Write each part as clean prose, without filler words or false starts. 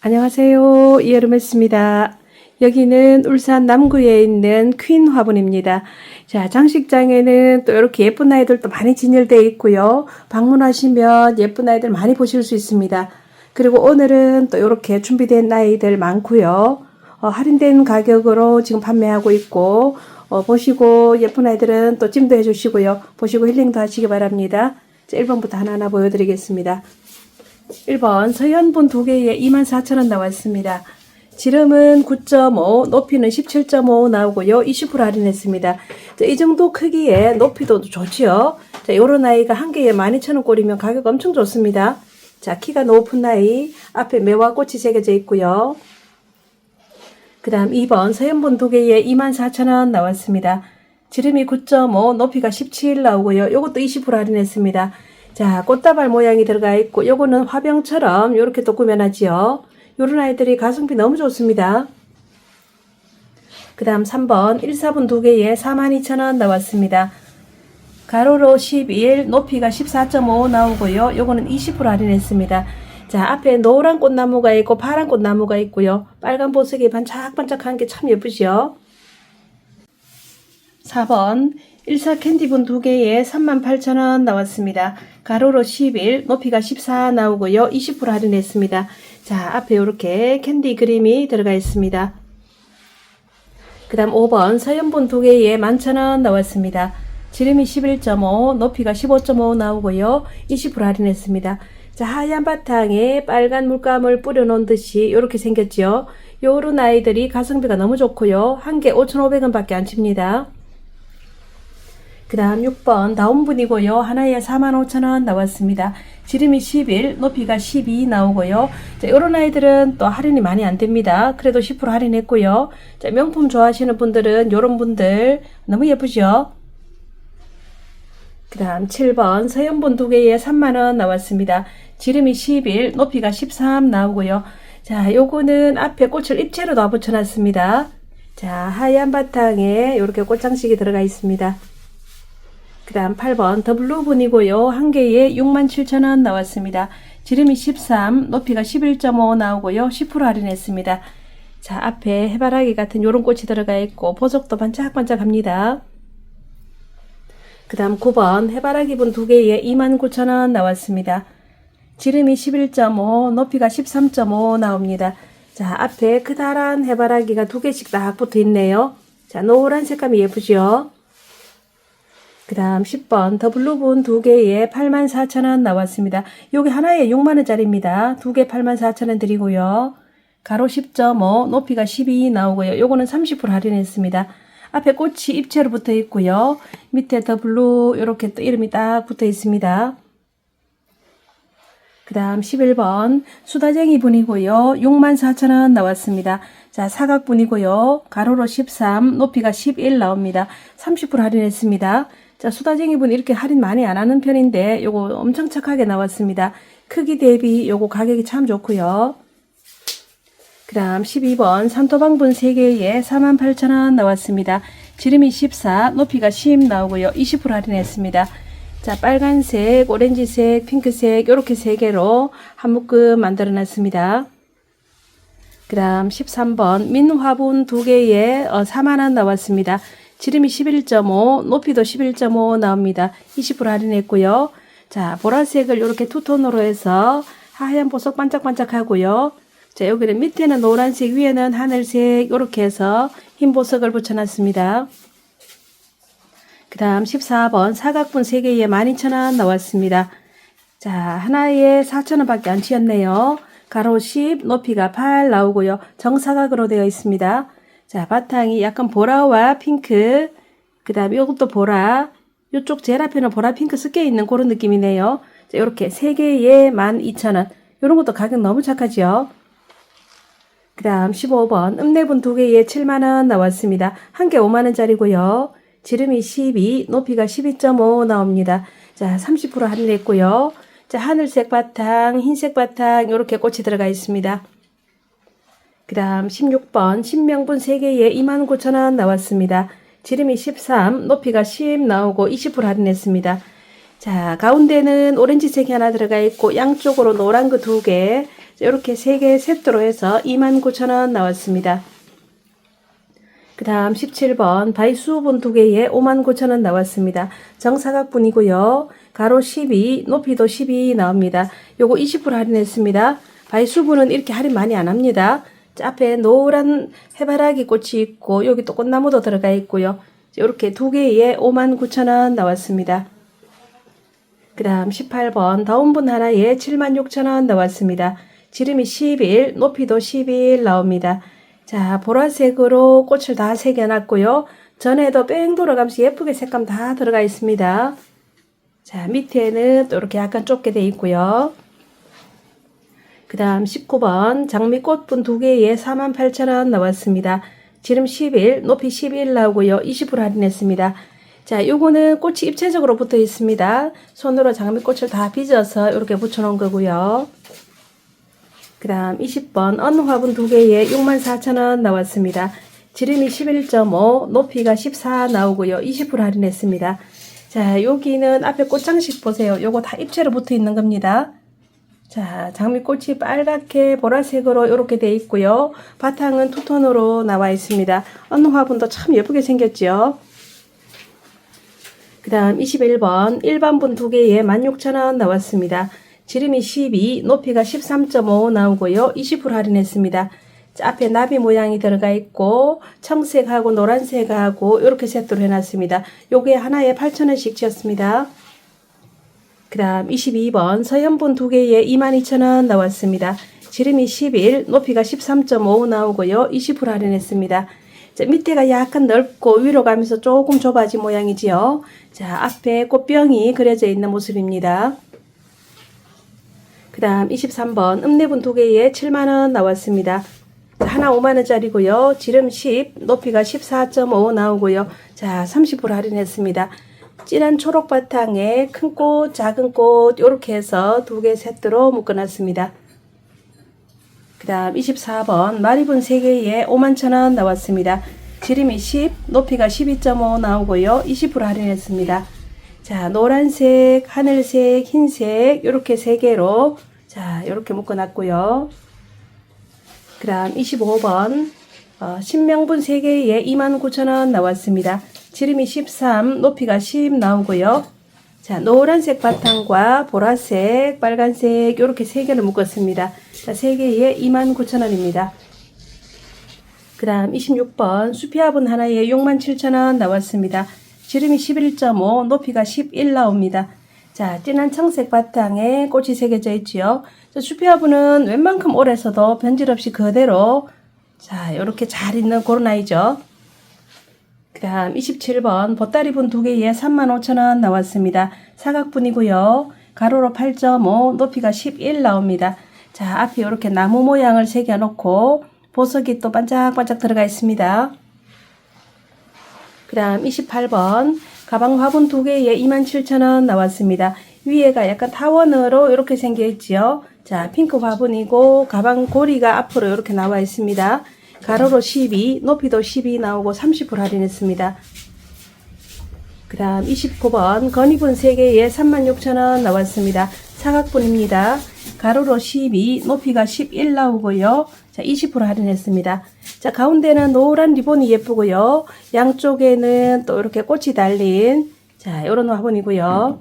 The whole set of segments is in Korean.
안녕하세요. 이여름했습니다. 여기는 울산 남구에 있는 퀸 화분입니다. 자, 장식장에는 또 이렇게 예쁜 아이들도 많이 진열되어 있고요. 방문하시면 예쁜 아이들 많이 보실 수 있습니다. 그리고 오늘은 또 이렇게 준비된 아이들 많고요. 할인된 가격으로 지금 판매하고 있고, 보시고 예쁜 아이들은 또 찜도 해주시고요. 보시고 힐링도 하시기 바랍니다. 자, 1번부터 하나하나 보여드리겠습니다. 1번 서현분 2개에 24,000원 나왔습니다. 지름은 9.5, 높이는 17.5 나오고요. 20% 할인했습니다. 자, 이 정도 크기에 높이도 좋지요. 자, 요런 아이가 한 개에 12,000원 꼴이면 가격 엄청 좋습니다. 자, 키가 높은 아이, 앞에 매화 꽃이 새겨져 있고요. 그 다음 2번 서현분 2개에 24,000원 나왔습니다. 지름이 9.5, 높이가 17 나오고요. 요것도 20% 할인했습니다. 자, 꽃다발 모양이 들어가 있고 요거는 화병처럼 요렇게 또 꾸며놨지요. 요런 아이들이 가성비 너무 좋습니다. 그 다음 3번 1사분 2개에 42,000원 나왔습니다. 가로로 11, 높이가 14.5 나오고요. 요거는 20% 할인했습니다. 자, 앞에 노란 꽃나무가 있고 파란 꽃나무가 있고요. 빨간 보석이 반짝반짝한 게 참 예쁘지요. 4번 14 캔디분 2개에 38,000원 나왔습니다. 가로로 11, 높이가 14 나오고요. 20% 할인했습니다. 자, 앞에 이렇게 캔디 그림이 들어가 있습니다. 그 다음 5번 서연분 2개에 11,000원 나왔습니다. 지름이 11.5, 높이가 15.5 나오고요. 20% 할인했습니다. 자, 하얀 바탕에 빨간 물감을 뿌려놓은 듯이 이렇게 생겼죠. 요런 아이들이 가성비가 너무 좋고요. 한 개 5,500원 밖에 안 칩니다. 그 다음 6번 다운분이고요. 하나에 45,000원 나왔습니다. 지름이 11, 높이가 12 나오고요. 자, 요런 아이들은 또 할인이 많이 안 됩니다. 그래도 10% 할인했고요. 자, 명품 좋아하시는 분들은 요런 분들 너무 예쁘죠? 그 다음 7번 서연분 2개에 3만원 나왔습니다. 지름이 11, 높이가 13 나오고요. 자, 요거는 앞에 꽃을 입체로 다 붙여놨습니다. 자, 하얀 바탕에 이렇게 꽃장식이 들어가 있습니다. 그 다음 8번 더블루분이고요. 한 개에 67,000원 나왔습니다. 지름이 13, 높이가 11.5 나오고요. 10% 할인했습니다. 자, 앞에 해바라기 같은 요런 꽃이 들어가 있고 보석도 반짝반짝합니다. 그 다음 9번 해바라기분 2개에 29,000원 나왔습니다. 지름이 11.5, 높이가 13.5 나옵니다. 자, 앞에 크다란 해바라기가 2개씩 딱 붙어 있네요. 자, 노란 색감이 예쁘죠? 그 다음 10번 더블루분 2개에 84,000원 나왔습니다. 요게 하나에 6만원짜리입니다. 2개 84,000원 드리고요. 가로 10.5, 높이가 12 나오고요. 요거는 30% 할인했습니다. 앞에 꽃이 입체로 붙어 있고요. 밑에 더블루 요렇게 또 이름이 딱 붙어 있습니다. 그 다음 11번 수다쟁이 분이고요. 64,000원 나왔습니다. 자, 사각분이고요. 가로로 13, 높이가 11 나옵니다. 30% 할인했습니다. 자, 수다쟁이 분 이렇게 할인 많이 안 하는 편인데 요거 엄청 착하게 나왔습니다. 크기 대비 요거 가격이 참 좋고요. 그 다음 12번 산토방분 3개에 48,000원 나왔습니다. 지름이 14, 높이가 10 나오고요. 20% 할인했습니다. 자, 빨간색, 오렌지색, 핑크색 이렇게 3개로 한 묶음 만들어 놨습니다. 그 다음 13번 민화분 2개에 4만원 나왔습니다. 지름이 11.5, 높이도 11.5 나옵니다. 20% 할인했고요. 자, 보라색을 이렇게 투톤으로 해서 하얀 보석 반짝반짝하고요. 자, 여기는 밑에는 노란색, 위에는 하늘색 이렇게 해서 흰 보석을 붙여놨습니다. 그 다음 14번 사각분 3개에 12,000원 나왔습니다. 자, 하나에 4,000원 밖에 안 치였네요. 가로 10, 높이가 8 나오고요. 정사각으로 되어 있습니다. 자, 바탕이 약간 보라와 핑크, 그 다음에 이것도 보라, 이쪽 제일 앞에는 보라 핑크 섞여 있는 그런 느낌이네요. 자, 이렇게 3개에 12,000원. 이런 것도 가격 너무 착하죠? 그 다음 15번 읍내분 2개에 7만원 나왔습니다. 한 개 5만원짜리고요. 지름이 12, 높이가 12.5 나옵니다. 자, 30% 할인했고요. 자, 하늘색 바탕, 흰색 바탕 이렇게 꽃이 들어가 있습니다. 그 다음 16번 신명분 3개에 29,000원 나왔습니다. 지름이 13, 높이가 10 나오고 20% 할인했습니다. 자, 가운데는 오렌지색이 하나 들어가 있고 양쪽으로 노란 거 2개, 이렇게 3개 세트로 해서 29,000원 나왔습니다. 그 다음 17번 바이수분 2개에 59,000원 나왔습니다. 정사각분이고요. 가로 12, 높이도 12 나옵니다. 요거 20% 할인했습니다. 바이수분은 이렇게 할인 많이 안 합니다. 앞에 노란 해바라기 꽃이 있고 여기 또 꽃나무도 들어가 있고요. 이렇게 2개에 59,000원 나왔습니다. 그 다음 18번 다운분 하나에 76,000원 나왔습니다. 지름이 11, 높이도 11 나옵니다. 자, 보라색으로 꽃을 다 새겨놨고요. 전에도 뺑 돌아가면서 예쁘게 색감 다 들어가 있습니다. 자, 밑에는 또 이렇게 약간 좁게 돼 있고요. 그 다음 19번 장미꽃분 2개에 48,000원 나왔습니다. 지름 11, 높이 11 나오고요. 20% 할인했습니다. 자, 요거는 꽃이 입체적으로 붙어 있습니다. 손으로 장미꽃을 다 빚어서 이렇게 붙여 놓은 거고요. 그 다음 20번 어느 화분 2개에 64,000원 나왔습니다. 지름이 11.5, 높이가 14 나오고요. 20% 할인했습니다. 자, 여기는 앞에 꽃장식 보세요. 요거 다 입체로 붙어 있는 겁니다. 자, 장미꽃이 빨갛게 보라색으로 이렇게 돼 있고요. 바탕은 투톤으로 나와 있습니다. 어느 화분도 참 예쁘게 생겼죠. 그 다음 21번 일반분 2개에 16,000원 나왔습니다. 지름이 12, 높이가 13.5 나오고요. 20% 할인했습니다. 자, 앞에 나비 모양이 들어가 있고 청색하고 노란색하고 이렇게 세트로 해놨습니다. 요게 하나에 8,000원씩 지었습니다. 그 다음 22번 서현분 2개에 22,000원 나왔습니다. 지름이 11, 높이가 13.5 나오고요. 20% 할인했습니다. 자, 밑에가 약간 넓고 위로 가면서 조금 좁아진 모양이지요. 자, 앞에 꽃병이 그려져 있는 모습입니다. 그 다음 23번 읍내분 2개에 7만원 나왔습니다. 자, 하나 5만원짜리고요. 지름 10, 높이가 14.5 나오고요. 자, 30% 할인했습니다. 진한 초록 바탕에 큰 꽃, 작은 꽃 이렇게 해서 2개 세트로 묶어놨습니다. 그 다음 24번 마리분 3개에 51,000원 나왔습니다. 지름이 10, 높이가 12.5 나오고요. 20% 할인했습니다. 자, 노란색, 하늘색, 흰색 이렇게 3개로 자, 이렇게 묶어놨고요. 그 다음 25번 신명분 3개에 29,000원 나왔습니다. 지름이 13, 높이가 10 나오고요. 자, 노란색 바탕과 보라색, 빨간색 이렇게 3개를 묶었습니다. 자, 3개에 29,000원입니다. 그 다음 26번 수피화분 하나에 67,000원 나왔습니다. 지름이 11.5, 높이가 11 나옵니다. 자, 진한 청색 바탕에 꽃이 새겨져 있지요. 수피화분은 웬만큼 오래서도 변질 없이 그대로 자, 이렇게 잘 있는 그런 아이죠. 그 다음 27번 보따리분 2개에 35,000원 나왔습니다. 사각분이고요. 가로로 8.5, 높이가 11 나옵니다. 자, 앞에 이렇게 나무 모양을 새겨 놓고 보석이 또 반짝반짝 들어가 있습니다. 그 다음 28번 가방 화분 2개에 27,000원 나왔습니다. 위에가 약간 타원으로 이렇게 생겨 있지요. 자, 핑크 화분이고 가방 고리가 앞으로 이렇게 나와 있습니다. 가로로 12, 높이도 12 나오고 30% 할인했습니다. 그 다음 29번 건이분 3개에 36,000원 나왔습니다. 사각분입니다. 가로로 12, 높이가 11 나오고요. 자, 20% 할인했습니다. 자, 가운데는 노란 리본이 예쁘고요. 양쪽에는 또 이렇게 꽃이 달린 자, 요런 화분이고요.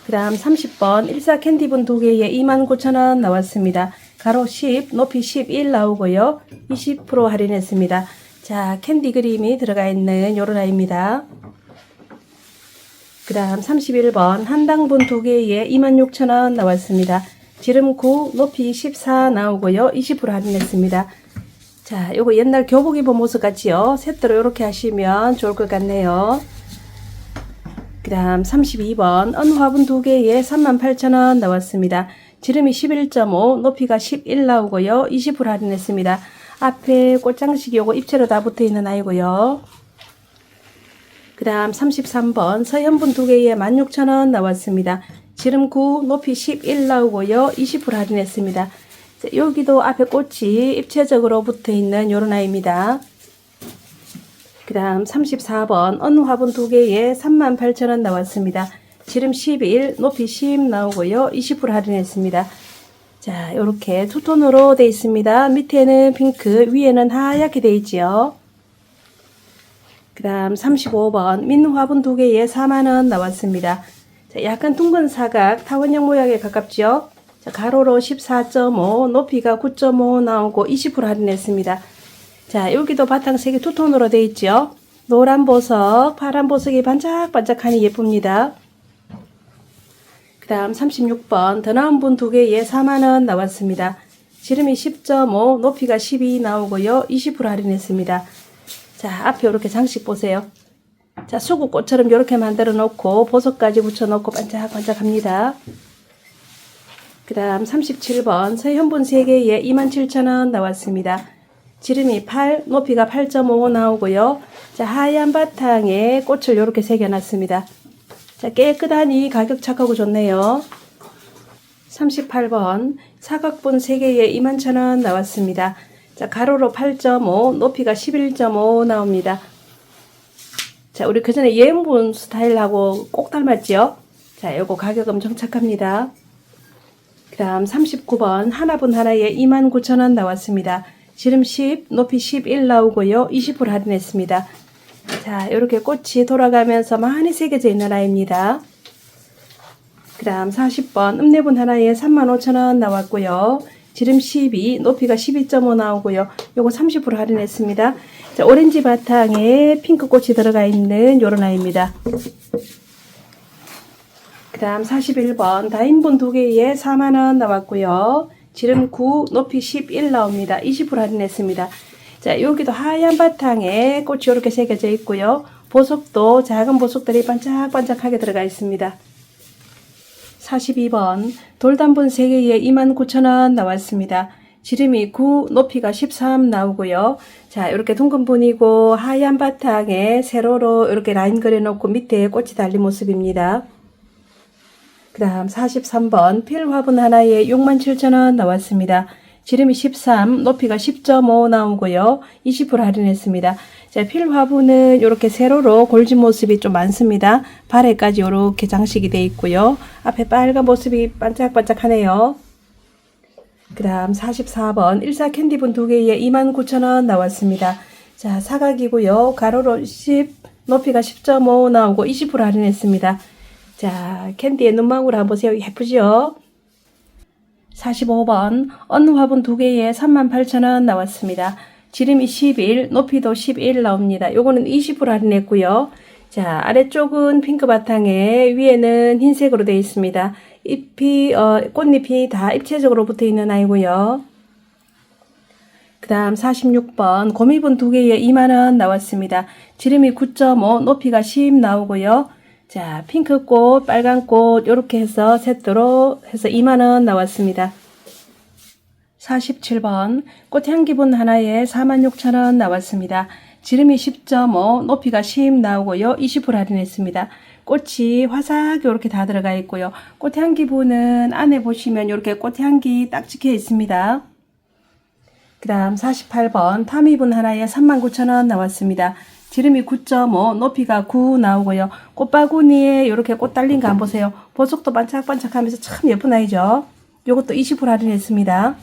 그 다음 30번 일사 캔디분 2개에 29,000원 나왔습니다. 가로 10, 높이 11 나오고요. 20% 할인했습니다. 자, 캔디 그림이 들어가 있는 요런 아이입니다. 그 다음 31번 한당분 2개에 26,000원 나왔습니다. 지름 9, 높이 14 나오고요. 20% 할인했습니다. 자, 요거 옛날 교복 입은 모습 같지요? 세트로 이렇게 하시면 좋을 것 같네요. 그 다음 32번 은화분 2개에 38,000원 나왔습니다. 지름이 11.5, 높이가 11 나오고요. 20% 할인했습니다. 앞에 꽃장식 요거 입체로 다 붙어있는 아이고요. 그 다음 33번 서현분 2개에 16,000원 나왔습니다. 지름 9, 높이 11 나오고요. 20% 할인했습니다. 자, 여기도 앞에 꽃이 입체적으로 붙어있는 요런 아이입니다. 그 다음 34번 은화분 2개에 38,000원 나왔습니다. 지름 11, 높이 10 나오고요. 20% 할인했습니다. 자, 요렇게 투톤으로 되어 있습니다. 밑에는 핑크, 위에는 하얗게 되어 있지요. 그 다음 35번 민는 화분 2개에 4만원 나왔습니다. 자, 약간 둥근 사각 타원형 모양에 가깝죠. 자, 가로로 14.5, 높이가 9.5 나오고 20% 할인했습니다. 자, 여기도 바탕 색이 투톤으로 되어 있죠. 노란 보석, 파란 보석이 반짝반짝하니 예쁩니다. 그 다음 36번 더 나은 분 2개에 4만원 나왔습니다. 지름이 10.5, 높이가 12 나오고요. 20% 할인했습니다. 자, 앞에 이렇게 장식 보세요. 자, 수국꽃처럼 이렇게 만들어 놓고 보석까지 붙여 놓고 반짝반짝합니다. 그 다음 37번 서현분 3개에 27,000원 나왔습니다. 지름이 8, 높이가 8.5 나오고요. 자, 하얀 바탕에 꽃을 이렇게 새겨놨습니다. 자, 깨끗하니 가격 착하고 좋네요. 38번 사각분 3개에 21,000원 나왔습니다. 자, 가로로 8.5, 높이가 11.5 나옵니다. 자, 우리 그 전에 예은분 스타일하고 꼭 닮았죠? 자, 요거 가격 엄청 착합니다. 그 다음 39번 하나분 하나에 29,000원 나왔습니다. 지름 10, 높이 11 나오고요. 20% 할인했습니다. 자, 이렇게 꽃이 돌아가면서 많이 새겨져 있는 아이입니다. 그 다음 40번 읍내분 하나에 35,000원 나왔고요. 지름 12, 높이가 12.5 나오고요. 요거 30% 할인했습니다. 자, 오렌지 바탕에 핑크 꽃이 들어가 있는 요런 아이입니다. 그 다음 41번 다인분 2개에 4만원 나왔고요. 지름 9, 높이 11 나옵니다. 20% 할인했습니다. 자, 여기도 하얀 바탕에 꽃이 이렇게 새겨져 있고요. 보석도 작은 보석들이 반짝반짝하게 들어가 있습니다. 42번 돌단분 3개에 29,000원 나왔습니다. 지름이 9, 높이가 13 나오고요. 자, 이렇게 둥근 분이고 하얀 바탕에 세로로 이렇게 라인 그려놓고 밑에 꽃이 달린 모습입니다. 그 다음 43번 필 화분 하나에 67,000원 나왔습니다. 지름이 13, 높이가 10.5 나오고요. 20% 할인했습니다. 자, 필 화분은 이렇게 세로로 골진 모습이 좀 많습니다. 발에까지 이렇게 장식이 되어 있고요. 앞에 빨간 모습이 반짝반짝하네요. 그 다음 44번 일사 캔디분 2개에 29,000원 나왔습니다. 자, 사각이고요. 가로로 10, 높이가 10.5 나오고 20% 할인했습니다. 자, 캔디의 눈망울 한번 보세요. 예쁘죠? 45번 언 화분 2개에 38,000원 나왔습니다. 지름이 11, 높이도 11 나옵니다. 요거는 20% 할인했고요. 자, 아래쪽은 핑크 바탕에 위에는 흰색으로 되어 있습니다. 잎이 꽃잎이 다 입체적으로 붙어 있는 아이고요. 그 다음 46번 고미분 2개에 2만원 나왔습니다. 지름이 9.5, 높이가 10 나오고요. 자, 핑크꽃, 빨간꽃 이렇게 해서 세트로 해서 2만원 나왔습니다. 47번 꽃향기분 하나에 46,000원 나왔습니다. 지름이 10.5, 높이가 10 나오고요. 20% 할인했습니다. 꽃이 화사하게 이렇게 다 들어가 있고요. 꽃향기분은 안에 보시면 이렇게 꽃향기 딱 찍혀 있습니다. 그 다음 48번 타미분 하나에 39,000원 나왔습니다. 지름이 9.5, 높이가 9 나오고요. 꽃바구니에 이렇게 꽃 달린 거 한번 보세요. 보석도 반짝반짝하면서 참 예쁜 아이죠. 요것도 20% 할인했습니다.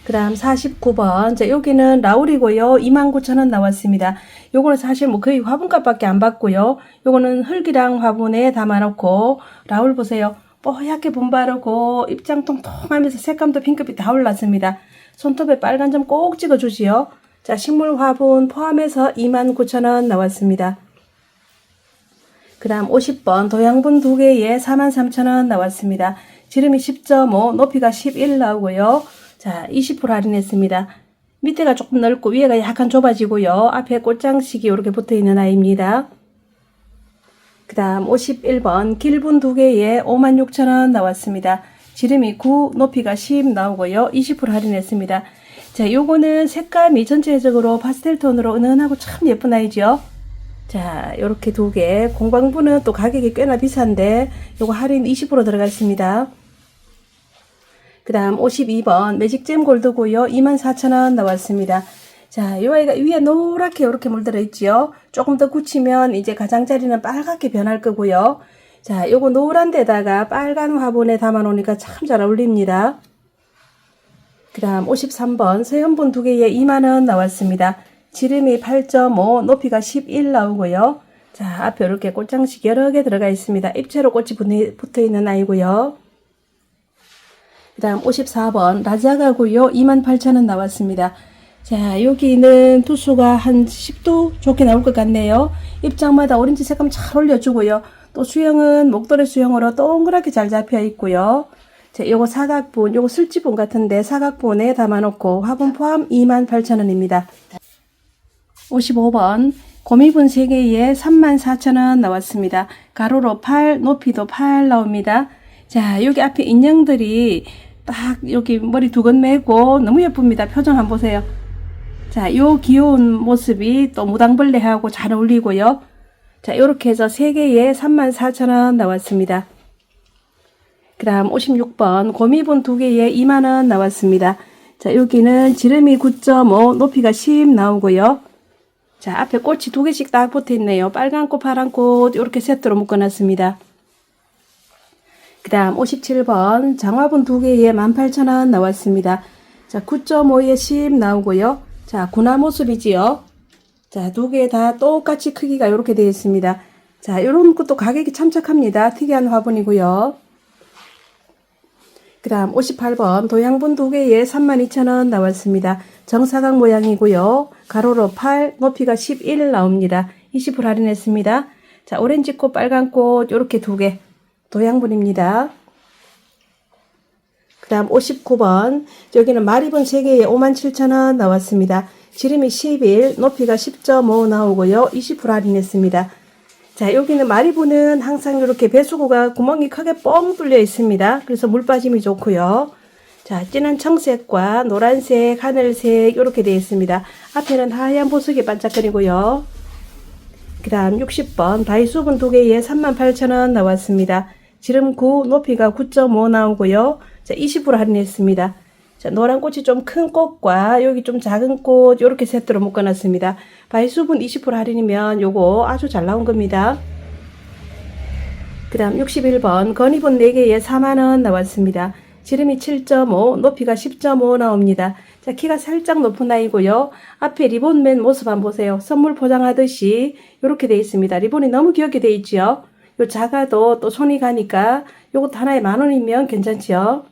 그 다음 49번 자, 여기는 라울이고요. 29,000원 나왔습니다. 요거는 사실 뭐 거의 화분값밖에 안 받고요. 요거는 흙이랑 화분에 담아놓고 라울 보세요. 뽀얗게 분바르고 입장 통통하면서 색감도 핑크빛 다 올랐습니다. 손톱에 빨간 점 꼭 찍어주지요. 자, 식물 화분 포함해서 29,000원 나왔습니다. 그 다음 50번 도양분 2개에 43,000원 나왔습니다. 지름이 10.5, 높이가 11 나오고요. 자, 20% 할인했습니다. 밑에가 조금 넓고 위에가 약간 좁아지고요. 앞에 꽃장식이 이렇게 붙어 있는 아이입니다. 그 다음 51번 길분 2개에 56,000원 나왔습니다. 지름이 9, 높이가 10 나오고요. 20% 할인했습니다. 자, 요거는 색감이 전체적으로 파스텔 톤으로 은은하고 참 예쁜 아이죠. 자, 요렇게 2개. 공방분은 또 가격이 꽤나 비싼데 요거 할인 20% 들어가 있습니다. 그 다음 52번 매직잼 골드고요. 24,000원 나왔습니다. 자, 요 아이가 위에 노랗게 이렇게 물들어 있지요. 조금 더 굳히면 이제 가장자리는 빨갛게 변할 거고요. 자, 요거 노란 데다가 빨간 화분에 담아 놓으니까 참 잘 어울립니다. 그 다음 53번 서연분 2개에 2만원 나왔습니다. 지름이 8.5, 높이가 11 나오고요. 자, 앞에 이렇게 꽃장식 여러 개 들어가 있습니다. 입체로 꽃이 붙어 있는 아이고요. 그 다음 54번 라자가고요. 28,000원 나왔습니다. 자, 여기는 두수가 한 10도 좋게 나올 것 같네요. 입장마다 오렌지 색감 잘 올려주고요. 또 수영은 목도리 수영으로 동그랗게 잘 잡혀 있고요. 자, 요거 사각분, 요거 슬지분 같은데 사각분에 담아놓고 화분 포함 28,000원입니다. 55번 고미분 3개에 34,000원 나왔습니다. 가로로 8, 높이도 8 나옵니다. 자, 여기 앞에 인형들이 딱 여기 머리 두건 매고 너무 예쁩니다. 표정 한번 보세요. 자, 요 귀여운 모습이 또 무당벌레하고 잘 어울리고요. 자, 요렇게 해서 3개에 34,000원 나왔습니다. 그 다음 56번 고미분 2개에 2만원 나왔습니다. 자, 여기는 지름이 9.5, 높이가 10 나오고요. 자, 앞에 꽃이 2개씩 딱 붙어 있네요. 빨간 꽃, 파란 꽃 이렇게 세트로 묶어놨습니다. 그 다음 57번 장화분 2개에 18,000원 나왔습니다. 자, 9.5에 10 나오고요. 자, 군화 모습이지요. 자, 2개 다 똑같이 크기가 이렇게 되어 있습니다. 자, 요런 것도 가격이 참 착합니다. 특이한 화분이고요. 그 다음 58번 도양분 2개에 32,000원 나왔습니다. 정사각 모양이고요. 가로로 8, 높이가 11 나옵니다. 20% 할인했습니다. 자, 오렌지꽃, 빨간꽃 요렇게 2개 도양분입니다. 그 다음 59번 여기는 마리분 3개에 57,000원 나왔습니다. 지름이 11, 높이가 10.5 나오고요. 20% 할인했습니다. 자, 여기는 마리분은 항상 이렇게 배수구가 구멍이 크게 뻥 뚫려 있습니다. 그래서 물 빠짐이 좋고요. 자, 진한 청색과 노란색, 하늘색 이렇게 되어 있습니다. 앞에는 하얀 보석이 반짝거리고요. 그 다음 60번 다이수분 2개에 38,000원 나왔습니다. 지름 9, 높이가 9.5 나오고요. 자, 20% 할인했습니다. 자, 노란 꽃이 좀 큰 꽃과 여기 좀 작은 꽃 이렇게 세트로 묶어놨습니다. 바이수분 20% 할인이면 요거 아주 잘 나온 겁니다. 그 다음 61번 건이분 4개에 4만원 나왔습니다. 지름이 7.5, 높이가 10.5 나옵니다. 자, 키가 살짝 높은 아이고요. 앞에 리본 맨 모습 한번 보세요. 선물 포장하듯이 이렇게 되어 있습니다. 리본이 너무 귀엽게 되어 있죠. 요 작아도 또 손이 가니까 요것도 하나에 10,000원이면 괜찮죠.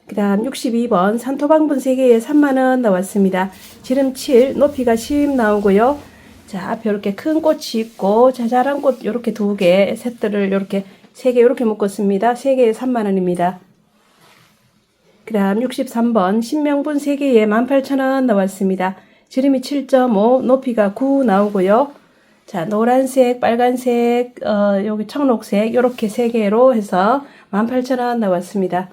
그 다음 62번 산토방분 3개에 3만원 나왔습니다. 지름 7, 높이가 10 나오고요. 자, 앞에 이렇게 큰 꽃이 있고 자잘한 꽃 이렇게 2개 세트를 이렇게 3개 이렇게 묶었습니다. 3개에 3만원입니다. 그 다음 63번 신명분 3개에 18,000원 나왔습니다. 지름이 7.5, 높이가 9 나오고요. 자, 노란색, 빨간색, 여기 청록색 이렇게 3개로 해서 18,000원 나왔습니다.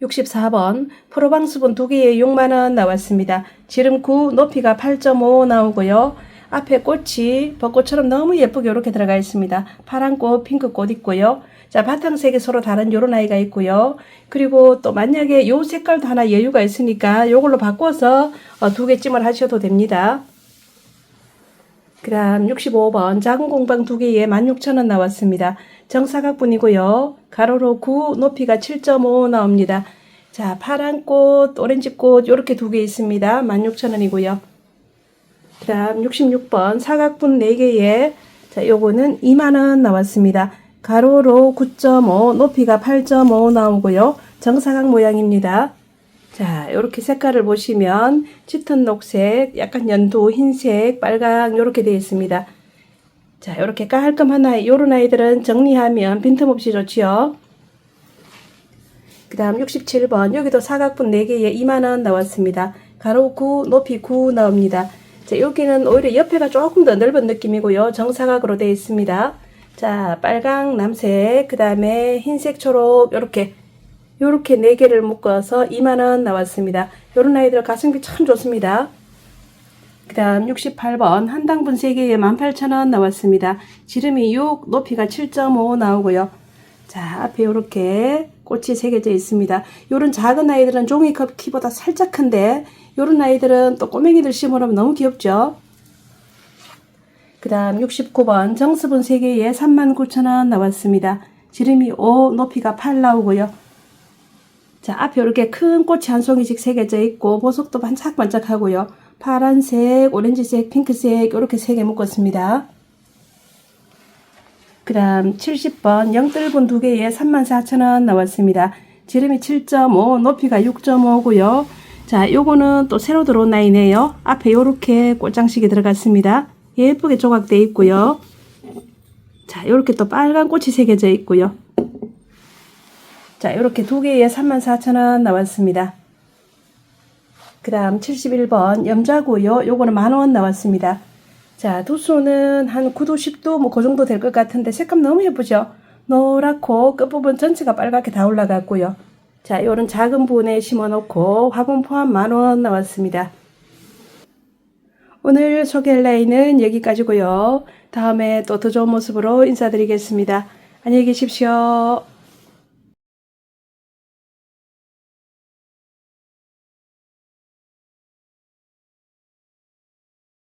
64번 프로방수분 2개에 6만원 나왔습니다. 지름 9, 높이가 8.5 나오고요. 앞에 꽃이 벚꽃처럼 너무 예쁘게 이렇게 들어가 있습니다. 파란 꽃, 핑크 꽃 있고요. 자, 바탕색이 서로 다른 요런 아이가 있고요. 그리고 또 만약에 요 색깔도 하나 여유가 있으니까 요걸로 바꿔서 2개 찜을 하셔도 됩니다. 그 다음 65번 작은 공방 2개에 16,000원 나왔습니다. 정사각분이고요. 가로로 9, 높이가 7.5 나옵니다. 자, 파란 꽃, 오렌지 꽃 요렇게 2개 있습니다. 16,000원이고요. 그 다음 66번 사각분 4개에 자, 요거는 2만원 나왔습니다. 가로로 9.5, 높이가 8.5 나오고요. 정사각 모양입니다. 자, 요렇게 색깔을 보시면 짙은 녹색, 약간 연두, 흰색, 빨강 요렇게 되어 있습니다. 자, 요렇게 깔끔한 아이, 요런 아이들은 정리하면 빈틈없이 좋지요. 그 다음 67번 여기도 사각분 4개에 2만원 나왔습니다. 가로 9, 높이 9 나옵니다. 자, 여기는 오히려 옆에가 조금 더 넓은 느낌이고요. 정사각으로 되어 있습니다. 자, 빨강, 남색, 그 다음에 흰색, 초록 요렇게 4개를 묶어서 2만원 나왔습니다. 요런 아이들 가성비 참 좋습니다. 그 다음 68번 한 당분 3개에 18,000원 나왔습니다. 지름이 6, 높이가 7.5 나오고요. 자, 앞에 요렇게 꽃이 새겨져 있습니다. 요런 작은 아이들은 종이컵 키보다 살짝 큰데 요런 아이들은 또 꼬맹이들 심으면 너무 귀엽죠. 그 다음 69번 정수분 3개에 39,000원 나왔습니다. 지름이 5, 높이가 8 나오고요. 자, 앞에 이렇게 큰 꽃이 한 송이씩 새겨져 있고 보석도 반짝반짝하고요. 파란색, 오렌지색, 핑크색 이렇게 3개 묶었습니다. 그 다음 70번 영뜰분 2개에 34,000원 나왔습니다. 지름이 7.5, 높이가 6.5고요. 자, 요거는 또 새로 들어온 나이네요. 앞에 요렇게 꽃장식이 들어갔습니다. 예쁘게 조각되어 있고요. 자, 요렇게 또 빨간 꽃이 새겨져 있고요. 자, 요렇게 2개에 34,000원 나왔습니다. 그 다음 71번 염자고요. 요거는 10,000원 나왔습니다. 자, 두수는 한 9도, 10도 뭐 그 정도 될 것 같은데 색감 너무 예쁘죠? 노랗고 끝부분 전체가 빨갛게 다 올라갔고요. 자, 요런 작은 부분에 심어 놓고 화분 포함 10,000원 나왔습니다. 오늘 소개할 라인은 여기까지고요. 다음에 또 더 좋은 모습으로 인사드리겠습니다. 안녕히 계십시오.